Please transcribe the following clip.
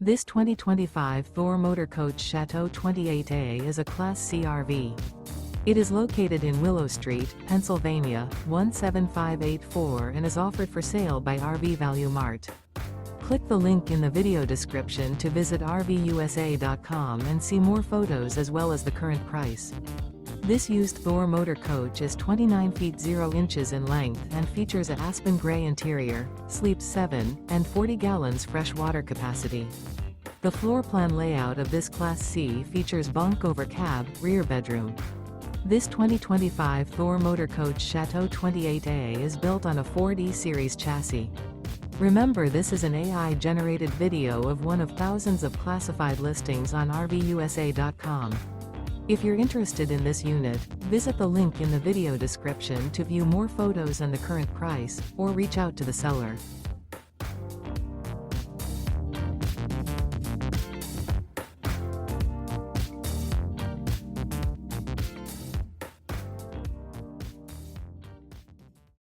This 2025 Thor Motor Coach Chateau 28A is a Class C RV. It is located in Willow Street, Pennsylvania, 17584 and is offered for sale by RV Value Mart. Click the link in the video description to visit RVUSA.com and see more photos as well as the current price. This used Thor Motor Coach is 29 feet 0 inches in length and features an Aspen Gray interior, sleeps 7, and 40 gallons fresh water capacity. The floor plan layout of this Class C features bunk over cab, rear bedroom. This 2025 Thor Motor Coach Chateau 28A is built on a Ford E-Series chassis. Remember, this is an AI-generated video of one of thousands of classified listings on RVUSA.com. If you're interested in this unit, visit the link in the video description to view more photos and the current price, or reach out to the seller.